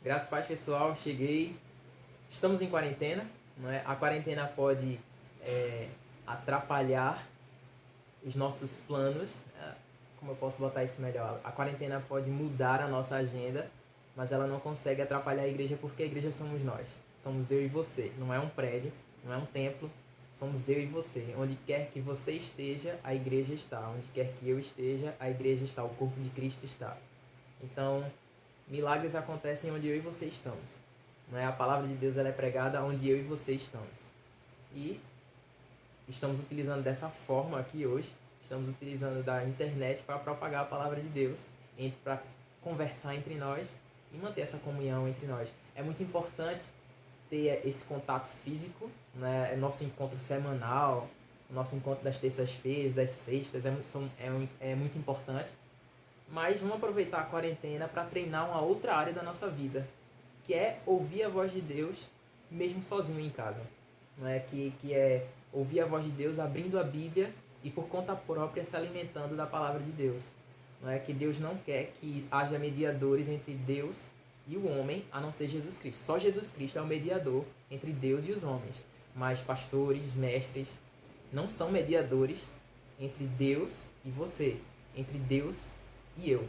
Graças a Deus, pessoal, cheguei. Estamos em quarentena, não é? A quarentena pode é, atrapalhar os nossos planos. Como eu posso botar isso melhor? A quarentena pode mudar a nossa agenda, mas ela não consegue atrapalhar a igreja porque a igreja somos nós. Somos eu e você. Não é um prédio, não é um templo. Somos eu e você. Onde quer que você esteja, a igreja está. Onde quer que eu esteja, a igreja está. O corpo de Cristo está. Então, milagres acontecem onde eu e você estamos. Não é? A palavra de Deus ela é pregada onde eu e você estamos. E estamos utilizando dessa forma aqui hoje. Estamos utilizando da internet para propagar a palavra de Deus, para conversar entre nós e manter essa comunhão entre nós. É muito importante ter esse contato físico, né? Nosso encontro semanal, nosso encontro das terças-feiras, das sextas, é muito importante. Mas vamos aproveitar a quarentena para treinar uma outra área da nossa vida, que é ouvir a voz de Deus mesmo sozinho em casa. Não é? Que é ouvir a voz de Deus abrindo a Bíblia e por conta própria se alimentando da palavra de Deus. Não é que Deus não quer que haja mediadores entre Deus e o homem, a não ser Jesus Cristo. Só Jesus Cristo é o mediador entre Deus e os homens. Mas pastores, mestres, não são mediadores entre Deus e você, entre Deus e eu.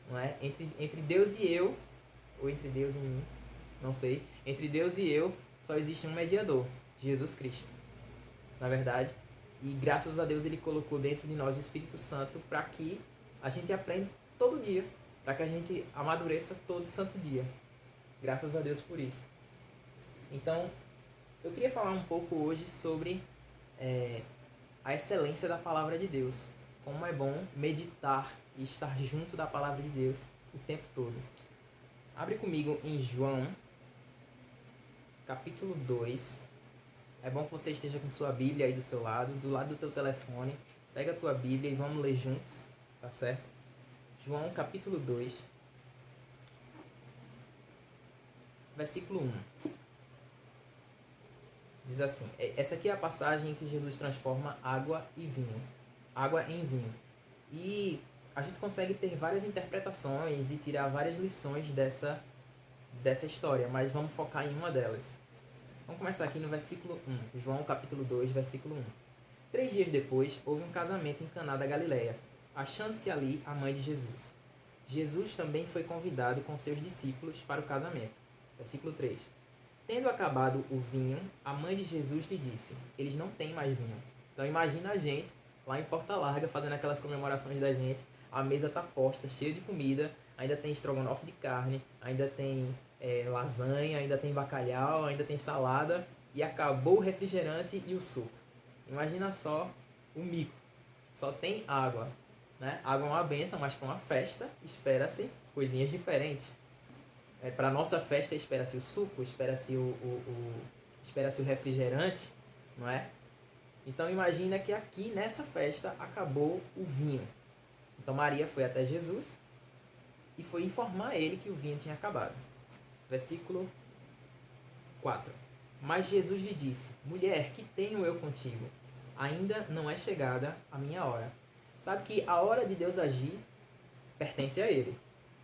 Não é? Entre Deus e eu, ou entre Deus e mim, não sei. Entre Deus e eu só existe um mediador, Jesus Cristo. Na verdade, e graças a Deus ele colocou dentro de nós o Espírito Santo para que a gente aprenda todo dia, para que a gente amadureça todo santo dia. Graças a Deus por isso. Então, eu queria falar um pouco hoje sobre a excelência da palavra de Deus. Como é bom meditar e estar junto da palavra de Deus o tempo todo. Abre comigo em João, capítulo 2. É bom que você esteja com sua Bíblia aí do lado do teu telefone. Pega a tua Bíblia e vamos ler juntos, tá certo? João, capítulo 2, versículo 1. Diz assim, essa aqui é a passagem em que Jesus transforma água e vinho. Água em vinho. E a gente consegue ter várias interpretações e tirar várias lições dessa história, mas vamos focar em uma delas. Vamos começar aqui no versículo 1. João capítulo 2, versículo 1. 3 dias depois, houve um casamento em Caná da Galileia, achando-se ali a mãe de Jesus. Jesus também foi convidado com seus discípulos para o casamento. Versículo 3. Tendo acabado o vinho, a mãe de Jesus lhe disse, eles não têm mais vinho. Então imagina a gente lá em Porta Larga fazendo aquelas comemorações da gente, a mesa está posta, cheia de comida, ainda tem estrogonofe de carne, ainda tem lasanha, ainda tem bacalhau, ainda tem salada e acabou o refrigerante e o suco. Imagina só o mico, só tem água, né? Água é uma benção, mas para uma festa espera-se coisinhas diferentes. Para nossa festa espera-se o suco, espera-se espera-se o refrigerante, não é? Então imagina que aqui nessa festa acabou o vinho. Então Maria foi até Jesus e foi informar a ele que o vinho tinha acabado. Versículo 4. Mas Jesus lhe disse, mulher, que tenho eu contigo? Ainda não é chegada a minha hora. Sabe que a hora de Deus agir pertence a Ele.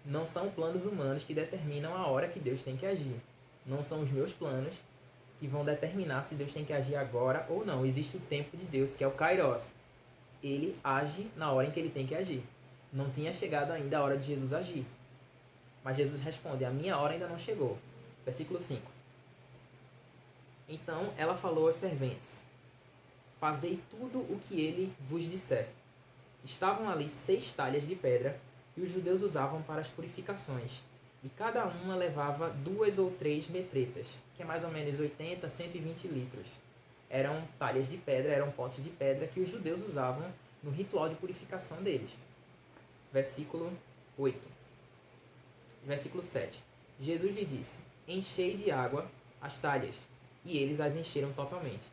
Não são planos humanos que determinam a hora que Deus tem que agir. Não são os meus planos que vão determinar se Deus tem que agir agora ou não. Existe o tempo de Deus, que é o Kairos. Ele age na hora em que ele tem que agir. Não tinha chegado ainda a hora de Jesus agir. Mas Jesus responde, a minha hora ainda não chegou. Versículo 5. Então ela falou aos serventes, fazei tudo o que ele vos disser. Estavam ali 6 talhas de pedra que os judeus usavam para as purificações, e cada uma levava 2 ou 3 metretas, que é mais ou menos 80 a 120 litros. Eram talhas de pedra, eram potes de pedra que os judeus usavam no ritual de purificação deles. Versículo 8. Versículo 7. Jesus lhe disse, enchei de água as talhas, e eles as encheram totalmente.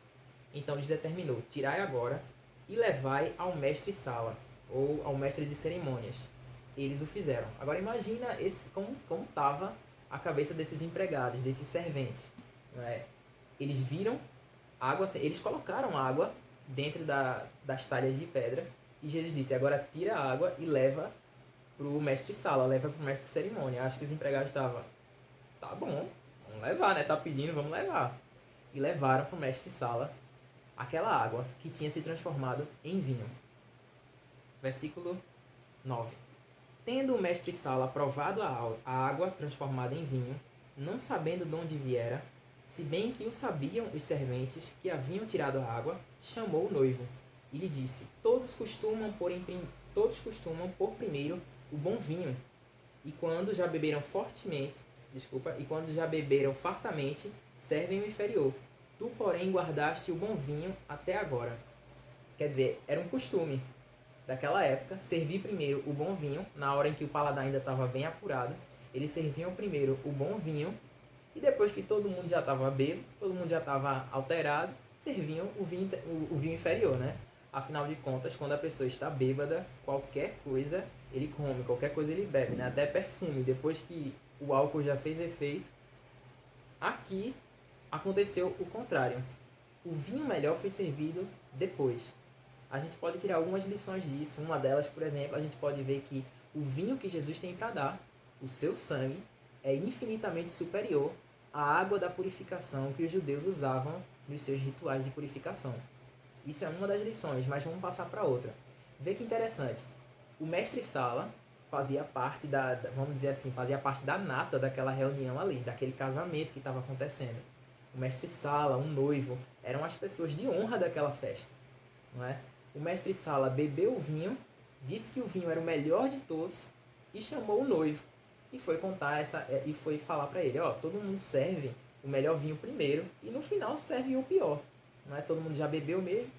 Então lhes determinou, tirai agora e levai ao mestre-sala, ou ao mestre de cerimônias. Eles o fizeram. Agora imagina como estava a cabeça desses empregados, desses serventes. Né? Eles viram água, eles colocaram água dentro das talhas de pedra, e Jesus disse, agora tira a água e leva para o mestre-sala, leva para o mestre de cerimônia. Acho que os empregados estavam, tá bom, vamos levar, né? Tá pedindo, vamos levar. E levaram pro mestre-sala aquela água que tinha se transformado em vinho. Versículo 9. Tendo o mestre-sala provado a água transformada em vinho, não sabendo de onde viera, se bem que o sabiam os serventes que haviam tirado a água, chamou o noivo e lhe disse: Todos costumam pôr primeiro o bom vinho, e quando já beberam fartamente, servem o inferior. Tu, porém, guardaste o bom vinho até agora. Quer dizer, era um costume daquela época servir primeiro o bom vinho, na hora em que o paladar ainda estava bem apurado. Eles serviam primeiro o bom vinho, e depois que todo mundo já estava bêbado, todo mundo já estava alterado, serviam o vinho inferior, né? Afinal de contas, quando a pessoa está bêbada, qualquer coisa ele come, qualquer coisa ele bebe, né? Até perfume. Depois que o álcool já fez efeito, aqui aconteceu o contrário. O vinho melhor foi servido depois. A gente pode tirar algumas lições disso. Uma delas, por exemplo, a gente pode ver que o vinho que Jesus tem para dar, o seu sangue, é infinitamente superior à água da purificação que os judeus usavam nos seus rituais de purificação. Isso é uma das lições, mas vamos passar para outra. Vê que interessante. O mestre-sala fazia parte vamos dizer assim, fazia parte da nata daquela reunião ali, daquele casamento que estava acontecendo. O mestre-sala, um noivo, eram as pessoas de honra daquela festa, não é? O mestre-sala bebeu o vinho, disse que o vinho era o melhor de todos e chamou o noivo e foi foi falar para ele, ó, todo mundo serve o melhor vinho primeiro e no final serve o pior. Não é? Todo mundo já bebeu mesmo,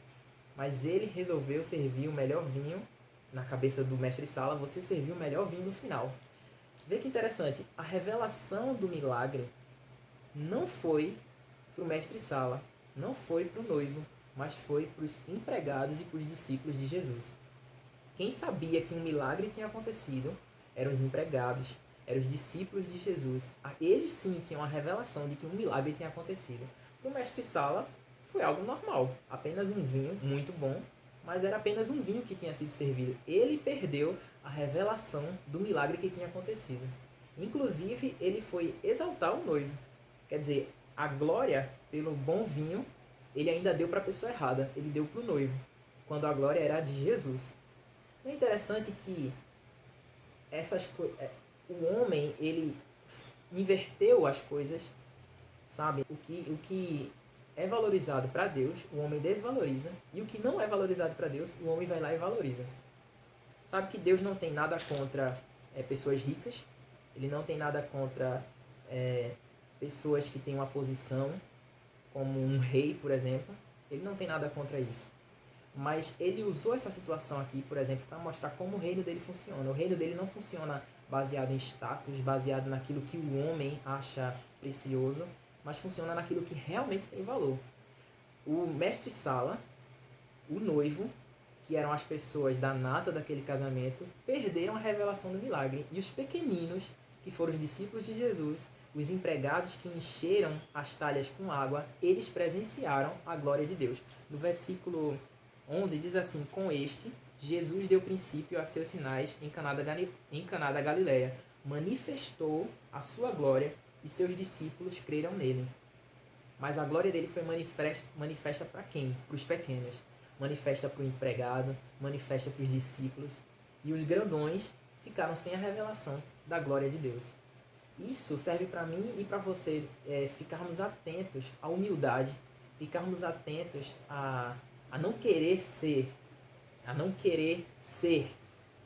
mas ele resolveu servir o melhor vinho. Na cabeça do mestre-sala, você serviu o melhor vinho no final. Vê que interessante, a revelação do milagre não foi para o mestre-sala, não foi para o noivo, mas foi para os empregados e para os discípulos de Jesus. Quem sabia que um milagre tinha acontecido eram os empregados, eram os discípulos de Jesus. Eles sim tinham a revelação de que um milagre tinha acontecido. Para o mestre-sala foi algo normal, apenas um vinho muito bom, mas era apenas um vinho que tinha sido servido. Ele perdeu a revelação do milagre que tinha acontecido. Inclusive, ele foi exaltar o noivo. Quer dizer, a glória pelo bom vinho, ele ainda deu para a pessoa errada. Ele deu para o noivo, quando a glória era de Jesus. É interessante que o homem, ele inverteu as coisas, sabe? O que é valorizado para Deus, o homem desvaloriza, e o que não é valorizado para Deus, o homem vai lá e valoriza. Sabe que Deus não tem nada contra pessoas ricas, ele não tem nada contra pessoas que têm uma posição, como um rei, por exemplo, ele não tem nada contra isso. Mas ele usou essa situação aqui, por exemplo, para mostrar como o reino dele funciona. O reino dele não funciona baseado em status, baseado naquilo que o homem acha precioso, mas funciona naquilo que realmente tem valor. O mestre-sala, o noivo, que eram as pessoas da nata daquele casamento, perderam a revelação do milagre. E os pequeninos, que foram os discípulos de Jesus, os empregados que encheram as talhas com água, eles presenciaram a glória de Deus. No versículo 11 diz assim: com este, Jesus deu princípio a seus sinais em Caná da Galileia, manifestou a sua glória e seus discípulos creram nele. Mas a glória dele foi manifesta para quem? Para os pequenos. Manifesta para o empregado, manifesta para os discípulos. E os grandões ficaram sem a revelação da glória de Deus. Isso serve para mim e para você ficarmos atentos à humildade, ficarmos atentos a não querer ser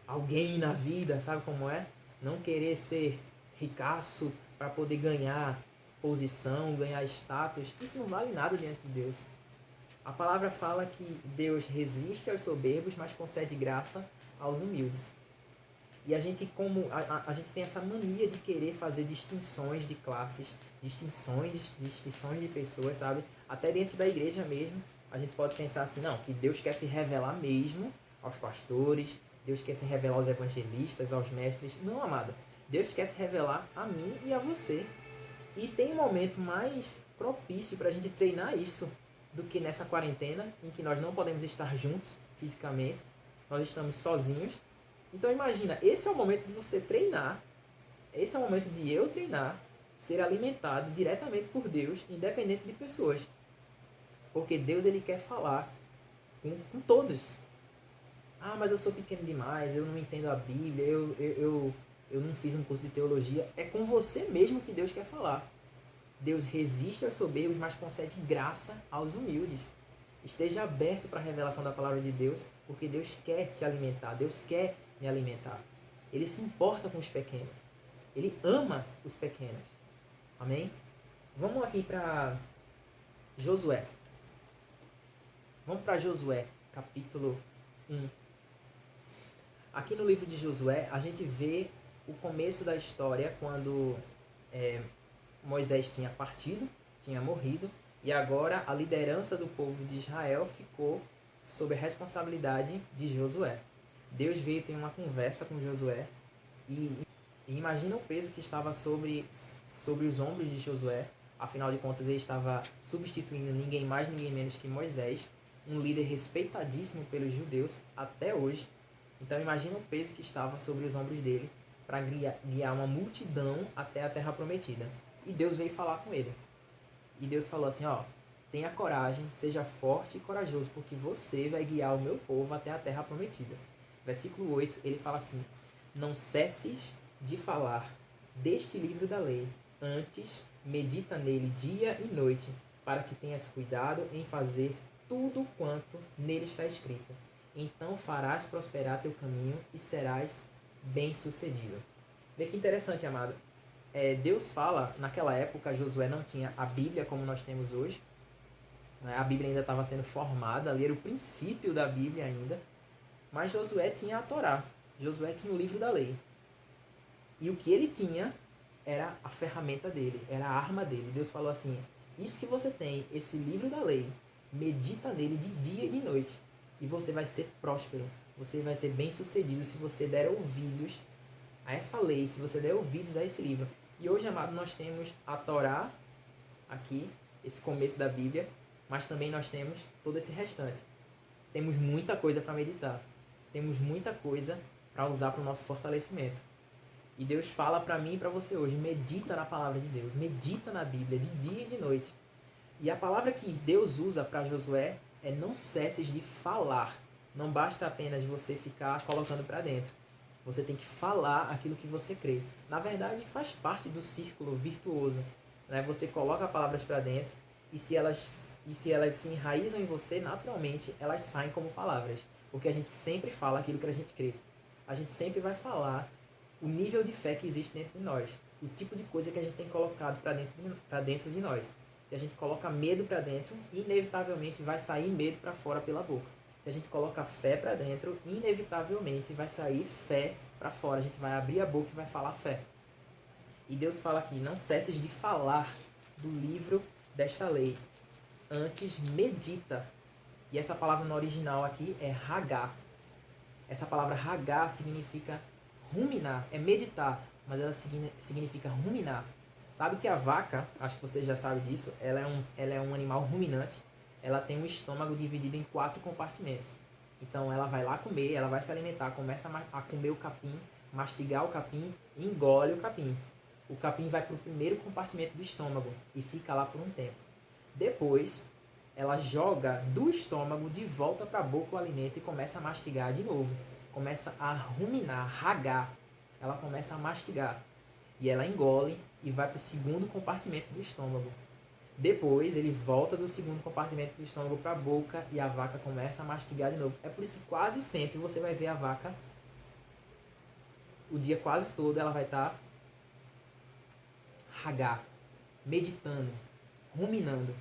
alguém na vida, sabe como é? Não querer ser ricaço para poder ganhar posição, ganhar status. Isso não vale nada diante de Deus. A palavra fala que Deus resiste aos soberbos, mas concede graça aos humildes. E a gente tem essa mania de querer fazer distinções de classes, distinções de pessoas, sabe? Até dentro da igreja mesmo, a gente pode pensar assim, não, que Deus quer se revelar mesmo aos pastores, Deus quer se revelar aos evangelistas, aos mestres. Não, amada. Deus quer se revelar a mim e a você. E tem um momento mais propício para a gente treinar isso do que nessa quarentena, em que nós não podemos estar juntos fisicamente, nós estamos sozinhos. Então imagina, esse é o momento de você treinar, esse é o momento de eu treinar, ser alimentado diretamente por Deus, independente de pessoas. Porque Deus ele quer falar com todos. Ah, mas eu sou pequeno demais, eu não entendo a Bíblia, eu não fiz um curso de teologia. É com você mesmo que Deus quer falar. Deus resiste aos soberbos, mas concede graça aos humildes. Esteja aberto para a revelação da palavra de Deus, porque Deus quer te alimentar, Deus quer me alimentar. Ele se importa com os pequenos. Ele ama os pequenos. Amém? Vamos aqui para Josué. Vamos para Josué, capítulo 1. Aqui no livro de Josué, a gente vê o começo da história, quando Moisés tinha partido, tinha morrido, e agora a liderança do povo de Israel ficou sob a responsabilidade de Josué. Deus veio ter uma conversa com Josué e imagina o peso que estava sobre os ombros de Josué. Afinal de contas, ele estava substituindo ninguém mais, ninguém menos que Moisés, um líder respeitadíssimo pelos judeus até hoje. Então imagina o peso que estava sobre os ombros dele para guiar uma multidão até a Terra Prometida. E Deus veio falar com ele. E Deus falou assim, ó, tenha coragem, seja forte e corajoso, porque você vai guiar o meu povo até a Terra Prometida. Versículo 8, ele fala assim, não cesses de falar deste livro da lei, antes medita nele dia e noite, para que tenhas cuidado em fazer tudo quanto nele está escrito. Então farás prosperar teu caminho e serás bem-sucedido. Vê que interessante, amado. Deus fala, naquela época Josué não tinha a Bíblia como nós temos hoje. Né? A Bíblia ainda estava sendo formada, ali era o princípio da Bíblia ainda. Mas Josué tinha a Torá. Josué tinha o livro da lei. E o que ele tinha era a ferramenta dele, era a arma dele. Deus falou assim, isso que você tem, esse livro da lei, medita nele de dia e de noite. E você vai ser próspero. Você vai ser bem-sucedido se você der ouvidos a essa lei, se você der ouvidos a esse livro. E hoje, amado, nós temos a Torá aqui, esse começo da Bíblia, mas também nós temos todo esse restante. Temos muita coisa para meditar. Temos muita coisa para usar para o nosso fortalecimento. E Deus fala para mim e para você hoje, medita na palavra de Deus, medita na Bíblia de dia e de noite. E a palavra que Deus usa para Josué é não cesses de falar. Não basta apenas você ficar colocando para dentro. Você tem que falar aquilo que você crê. Na verdade, faz parte do círculo virtuoso. Né? Você coloca palavras para dentro e se elas se enraizam em você, naturalmente, elas saem como palavras. Porque a gente sempre fala aquilo que a gente crê. A gente sempre vai falar o nível de fé que existe dentro de nós. O tipo de coisa que a gente tem colocado para dentro de nós. Se a gente coloca medo para dentro, inevitavelmente vai sair medo para fora pela boca. Se a gente coloca fé para dentro, inevitavelmente vai sair fé para fora. A gente vai abrir a boca e vai falar fé. E Deus fala aqui, não cesses de falar do livro desta lei. Antes medita. E essa palavra no original aqui é hagá. Essa palavra hagá significa ruminar, é meditar, mas ela significa ruminar. Sabe que a vaca, acho que você já sabe disso, ela é um animal ruminante. Ela tem um estômago dividido em 4 compartimentos. Então ela vai lá comer, ela vai se alimentar, começa a comer o capim, mastigar o capim, engole o capim. O capim vai para o primeiro compartimento do estômago e fica lá por um tempo. Depois, ela joga do estômago de volta para a boca o alimento e começa a mastigar de novo. Começa a ruminar, ragar. Ela começa a mastigar. E ela engole e vai para o segundo compartimento do estômago. Depois, ele volta do segundo compartimento do estômago para a boca e a vaca começa a mastigar de novo. É por isso que quase sempre você vai ver a vaca, o dia quase todo, ela vai estar ragar, meditando, ruminando.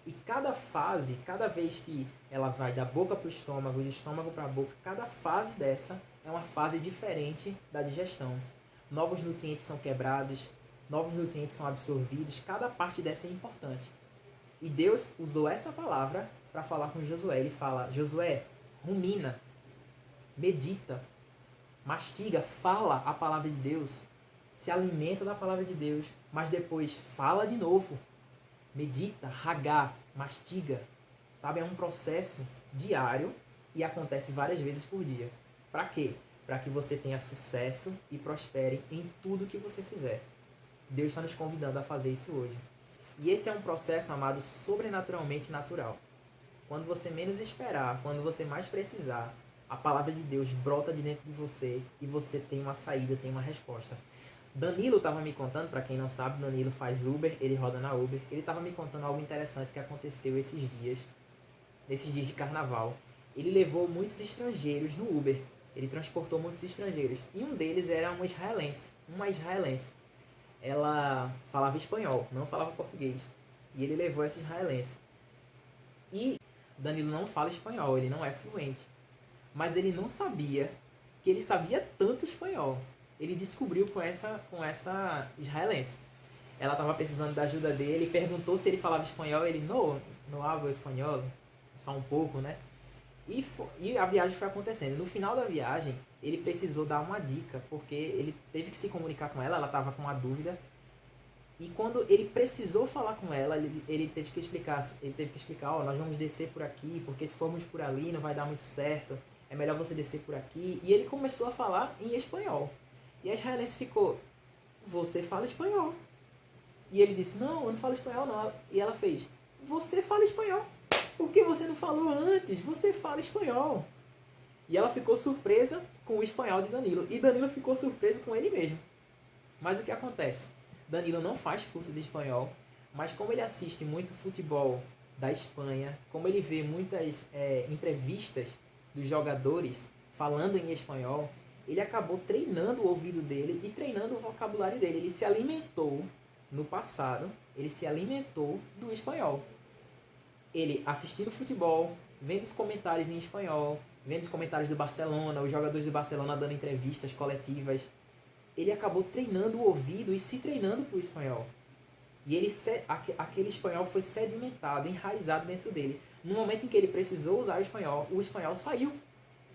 E cada fase, cada vez que ela vai da boca para o estômago, do estômago para a boca, cada fase dessa é uma fase diferente da digestão. Novos nutrientes são quebrados, novos nutrientes são absorvidos, cada parte dessa é importante. E Deus usou essa palavra para falar com Josué. Ele fala, Josué, rumina, medita, mastiga, fala a palavra de Deus, se alimenta da palavra de Deus, mas depois fala de novo. Medita, ragar, mastiga, sabe? É um processo diário e acontece várias vezes por dia. Para quê? Para que você tenha sucesso e prospere em tudo que você fizer. Deus está nos convidando a fazer isso hoje. E esse é um processo, amado, sobrenaturalmente natural. Quando você menos esperar, quando você mais precisar, a palavra de Deus brota de dentro de você e você tem uma saída, tem uma resposta. Danilo estava me contando, para quem não sabe, Danilo faz Uber, ele roda na Uber. Ele estava me contando algo interessante que aconteceu nesses dias de carnaval. Ele levou muitos estrangeiros no Uber. Ele transportou muitos estrangeiros. E um deles era uma israelense. Ela falava espanhol, não falava português. E ele levou essa israelense. E Danilo não fala espanhol, ele não é fluente. Mas ele não sabia que ele sabia tanto espanhol. Ele descobriu com essa israelense. Ela estava precisando da ajuda dele, perguntou se ele falava espanhol, ele não hablo espanhol, só um pouco, né? E a viagem foi acontecendo. No final da viagem, ele precisou dar uma dica, porque ele teve que se comunicar com ela estava com uma dúvida. E quando ele precisou falar com ela, ele teve que explicar, nós vamos descer por aqui, porque se formos por ali não vai dar muito certo, é melhor você descer por aqui. E ele começou a falar em espanhol. E a israelense ficou, você fala espanhol. E ele disse, não, eu não falo espanhol não. E ela fez, você fala espanhol. Por que você não falou antes? Você fala espanhol. E ela ficou surpresa com o espanhol de Danilo. E Danilo ficou surpreso com ele mesmo. Mas o que acontece? Danilo não faz curso de espanhol, mas como ele assiste muito futebol da Espanha, como ele vê muitas entrevistas dos jogadores falando em espanhol, ele acabou treinando o ouvido dele e treinando o vocabulário dele. Ele se alimentou, no passado, ele se alimentou do espanhol. Ele assistindo futebol, vendo os comentários em espanhol, vendo os comentários do Barcelona, os jogadores do Barcelona dando entrevistas coletivas, ele acabou treinando o ouvido e se treinando para o espanhol. E aquele espanhol foi sedimentado, enraizado dentro dele. No momento em que ele precisou usar o espanhol saiu.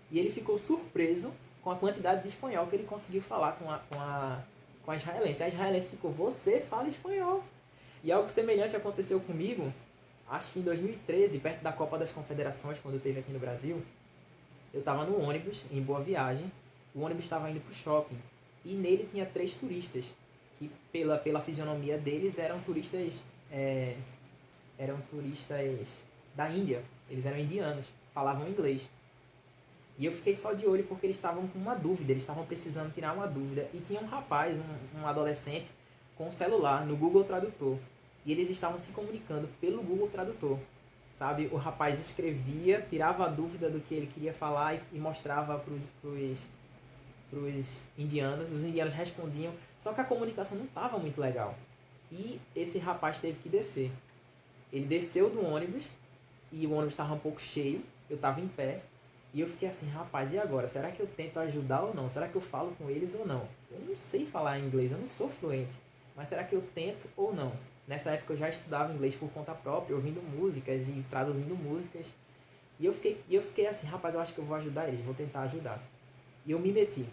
E ele ficou surpreso com a quantidade de espanhol que ele conseguiu falar com a israelense. A israelense ficou, você fala espanhol. E algo semelhante aconteceu comigo, acho que em 2013, perto da Copa das Confederações, quando eu esteve aqui no Brasil. Eu estava no ônibus, em Boa Viagem. O ônibus estava indo para o shopping. E nele tinha 3 turistas, que pela fisionomia deles eram turistas da Índia. Eles eram indianos, falavam inglês. E eu fiquei só de olho porque eles estavam com uma dúvida, eles estavam precisando tirar uma dúvida. E tinha um rapaz, um adolescente, com um celular no Google Tradutor. E eles estavam se comunicando pelo Google Tradutor. Sabe, o rapaz escrevia, tirava a dúvida do que ele queria falar e mostrava para os indianos. Os indianos respondiam, só que a comunicação não estava muito legal. E esse rapaz teve que descer. Ele desceu do ônibus e o ônibus estava um pouco cheio, eu estava em pé. E eu fiquei assim, rapaz, e agora? Será que eu tento ajudar ou não? Será que eu falo com eles ou não? Eu não sei falar inglês, eu não sou fluente. Mas será que eu tento ou não? Nessa época eu já estudava inglês por conta própria, ouvindo músicas e traduzindo músicas. E eu fiquei assim, rapaz, eu acho que eu vou ajudar eles, vou tentar ajudar. E eu me meti.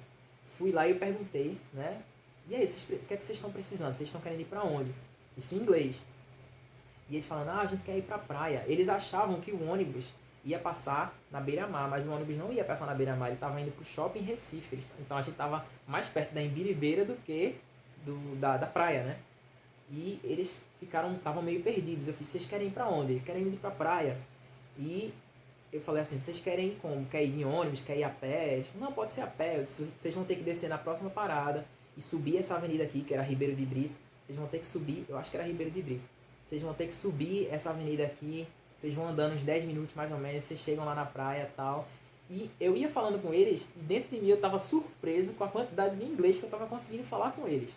Fui lá e eu perguntei, né? E aí, o que é que vocês estão precisando? Vocês estão querendo ir pra onde? Isso em inglês. E eles falando, a gente quer ir pra praia. Eles achavam que o ônibus ia passar na beira-mar, mas o ônibus não ia passar na beira-mar, ele estava indo pro shopping Recife. Então a gente estava mais perto da Embiribeira do que da praia, né? E eles estavam meio perdidos. Eu falei, vocês querem ir pra onde? Querem ir pra praia. E eu falei assim, vocês querem ir como? Quer ir de ônibus? Quer ir a pé? Eles falaram, não, pode ser a pé. Disse, vocês vão ter que descer na próxima parada e subir essa avenida aqui, que era Ribeiro de Brito. Vocês vão ter que subir, eu acho que era Ribeiro de Brito. Vocês vão ter que subir essa avenida aqui. Vocês vão andando uns 10 minutos mais ou menos. Vocês chegam lá na praia e tal. E eu ia falando com eles e dentro de mim eu tava surpreso com a quantidade de inglês que eu tava conseguindo falar com eles.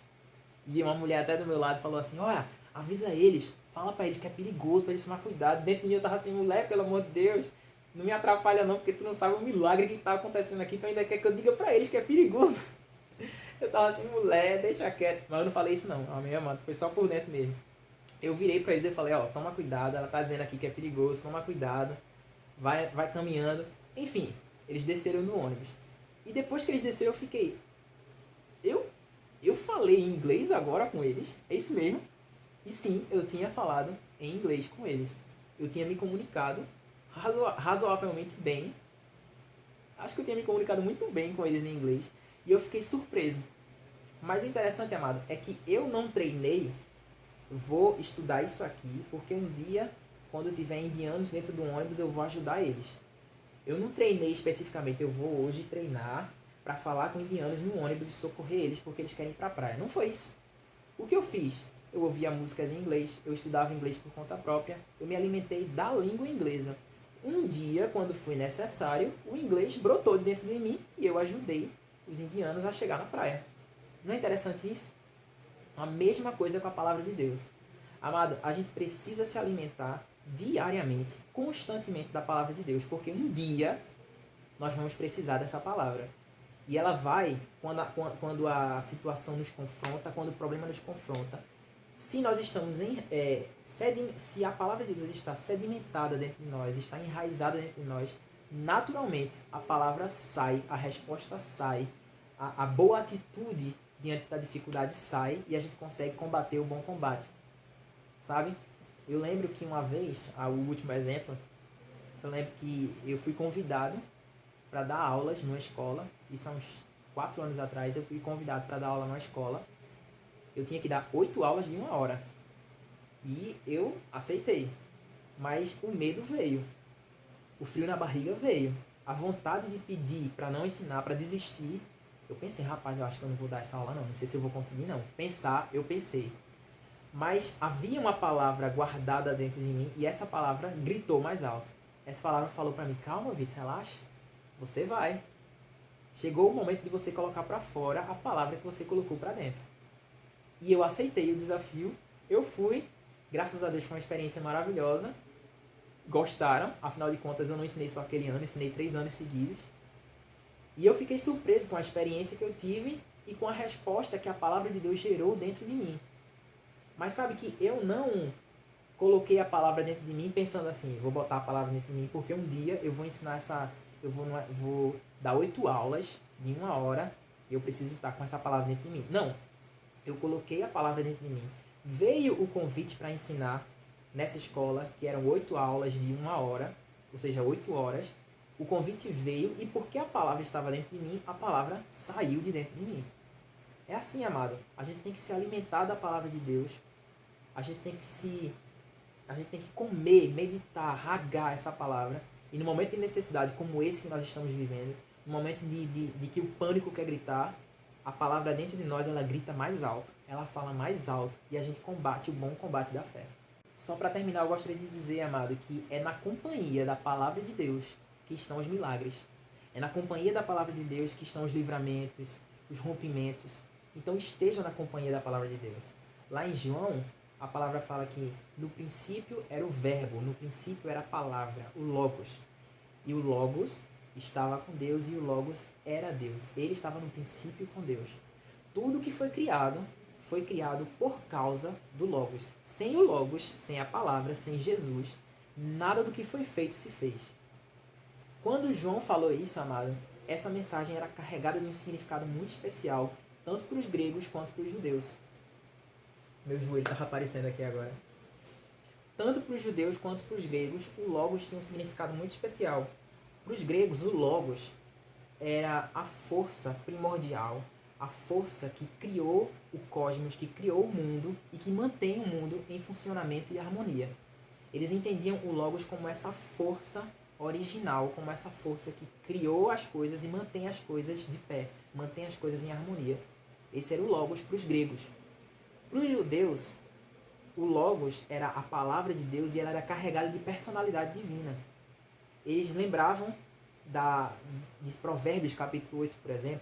E uma mulher até do meu lado falou assim, olha, avisa eles, fala pra eles que é perigoso, pra eles tomar cuidado. Dentro de mim eu tava assim, mulher, pelo amor de Deus, não me atrapalha não, porque tu não sabe o milagre que tá acontecendo aqui, tu ainda quer que eu diga pra eles que é perigoso. Eu tava assim, mulher, deixa quieto. Mas eu não falei isso não, a minha amada, foi só por dentro mesmo. Eu virei pra eles e falei, ó, toma cuidado, ela tá dizendo aqui que é perigoso, toma cuidado, vai caminhando. Enfim, eles desceram no ônibus. E depois que eles desceram eu fiquei, eu falei inglês agora com eles, é isso mesmo. E sim, eu tinha falado em inglês com eles. Eu tinha me comunicado razoavelmente bem. Acho que eu tinha me comunicado muito bem com eles em inglês. E eu fiquei surpreso. Mas o interessante, amado, é que eu não treinei, vou estudar isso aqui, porque um dia, quando tiver indianos dentro do ônibus, eu vou ajudar eles. Eu não treinei especificamente, eu vou hoje treinar para falar com indianos no ônibus e socorrer eles porque eles querem ir pra praia. Não foi isso. O que eu fiz? Eu ouvia músicas em inglês, eu estudava inglês por conta própria, eu me alimentei da língua inglesa. Um dia, quando foi necessário, o inglês brotou de dentro de mim e eu ajudei os indianos a chegar na praia. Não é interessante isso? A mesma coisa com a palavra de Deus. Amado, a gente precisa se alimentar diariamente, constantemente da palavra de Deus, porque um dia nós vamos precisar dessa palavra. E ela vai, quando a situação nos confronta, quando o problema nos confronta, se nós estamos se a palavra de Deus está sedimentada dentro de nós, está enraizada dentro de nós, naturalmente a palavra sai, a resposta sai, a boa atitude diante da dificuldade sai e a gente consegue combater o bom combate. Sabe? Eu lembro que uma vez, o último exemplo, eu lembro que eu fui convidado para dar aulas numa escola. Isso há uns 4 anos atrás eu fui convidado para dar aula numa escola. Eu tinha que dar 8 aulas de 1 hora. E eu aceitei. Mas o medo veio. O frio na barriga veio. A vontade de pedir para não ensinar, para desistir. Eu pensei, rapaz, eu acho que eu não vou dar essa aula não. Não sei se eu vou conseguir não. Eu pensei. Mas havia uma palavra guardada dentro de mim e essa palavra gritou mais alto. Essa palavra falou para mim, calma, Vitor, relaxa. Você vai. Chegou o momento de você colocar para fora a palavra que você colocou para dentro. E eu aceitei o desafio. Eu fui. Graças a Deus foi uma experiência maravilhosa. Gostaram. Afinal de contas, eu não ensinei só aquele ano. Ensinei 3 anos seguidos. E eu fiquei surpreso com a experiência que eu tive e com a resposta que a palavra de Deus gerou dentro de mim. Mas sabe que eu não coloquei a palavra dentro de mim pensando assim, vou botar a palavra dentro de mim porque um dia eu vou ensinar eu vou dar 8 aulas de 1 hora e eu preciso estar com essa palavra dentro de mim. Não, eu coloquei a palavra dentro de mim. Veio o convite para ensinar nessa escola, que eram 8 aulas de 1 hora, ou seja, 8 horas. O convite veio e porque a palavra estava dentro de mim, a palavra saiu de dentro de mim. É assim, amado. A gente tem que se alimentar da palavra de Deus. A gente tem que comer, meditar, ragar essa palavra. E no momento de necessidade como esse que nós estamos vivendo, no momento de que o pânico quer gritar, a palavra dentro de nós, ela grita mais alto. Ela fala mais alto e a gente combate o bom combate da fé. Só para terminar, eu gostaria de dizer, amado, que é na companhia da palavra de Deus que estão os milagres. É na companhia da palavra de Deus que estão os livramentos, os rompimentos. Então esteja na companhia da palavra de Deus. Lá em João, a palavra fala que no princípio era o verbo, no princípio era a palavra, o Logos. E o Logos estava com Deus e o Logos era Deus. Ele estava no princípio com Deus. Tudo que foi criado por causa do Logos. Sem o Logos, sem a palavra, sem Jesus, nada do que foi feito se fez. Quando João falou isso, amado, essa mensagem era carregada de um significado muito especial, tanto para os gregos quanto para os judeus. Meu joelho estava aparecendo aqui agora. Tanto para os judeus quanto para os gregos, o Logos tinha um significado muito especial. Para os gregos, o Logos era a força primordial, a força que criou o cosmos, que criou o mundo e que mantém o mundo em funcionamento e harmonia. Eles entendiam o Logos como essa força original, como essa força que criou as coisas e mantém as coisas de pé, mantém as coisas em harmonia. Esse era o Logos para os gregos. Para os judeus, o Logos era a palavra de Deus e ela era carregada de personalidade divina. Eles lembravam de Provérbios capítulo 8, por exemplo,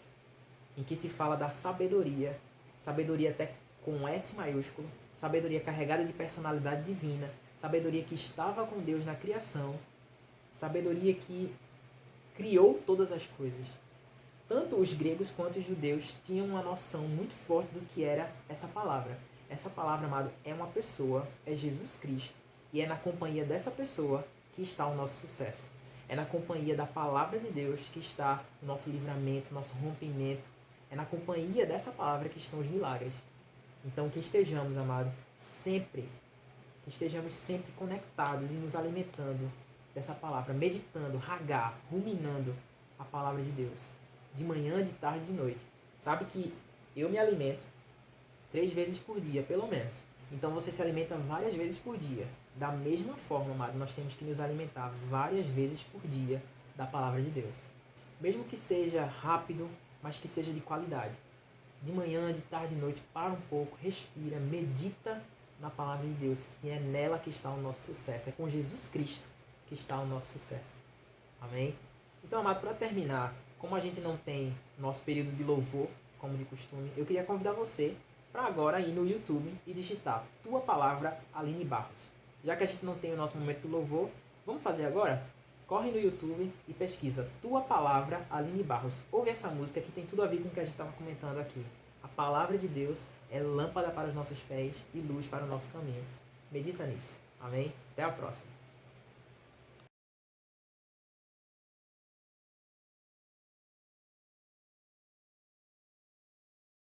em que se fala da sabedoria, sabedoria até com S maiúsculo, sabedoria carregada de personalidade divina, sabedoria que estava com Deus na criação, sabedoria que criou todas as coisas. Tanto os gregos quanto os judeus tinham uma noção muito forte do que era essa palavra. Essa palavra, amado, é uma pessoa, é Jesus Cristo. E é na companhia dessa pessoa que está o nosso sucesso. É na companhia da palavra de Deus que está o nosso livramento, o nosso rompimento. É na companhia dessa palavra que estão os milagres. Então que estejamos, amado, que estejamos sempre conectados e nos alimentando dessa palavra, meditando, ruminando a palavra de Deus. De manhã, de tarde, de noite. Sabe que Eu me alimento 3 vezes por dia, pelo menos. Então você se alimenta várias vezes por dia. Da mesma forma, amado, nós temos que nos alimentar várias vezes por dia da palavra de Deus. Mesmo que seja rápido, mas que seja de qualidade. De manhã, de tarde, de noite, para um pouco, respira, medita na palavra de Deus, que é nela que está o nosso sucesso. É com Jesus Cristo que está o nosso sucesso. Amém? Então, amado, para terminar, como a gente não tem nosso período de louvor, como de costume, eu queria convidar você para agora ir no YouTube e digitar Tua Palavra Aline Barros. Já que a gente não tem o nosso momento do louvor, vamos fazer agora? Corre no YouTube e pesquisa Tua Palavra Aline Barros. Ouve essa música que tem tudo a ver com o que a gente estava comentando aqui. A palavra de Deus é lâmpada para os nossos pés e luz para o nosso caminho. Medita nisso. Amém? Até a próxima.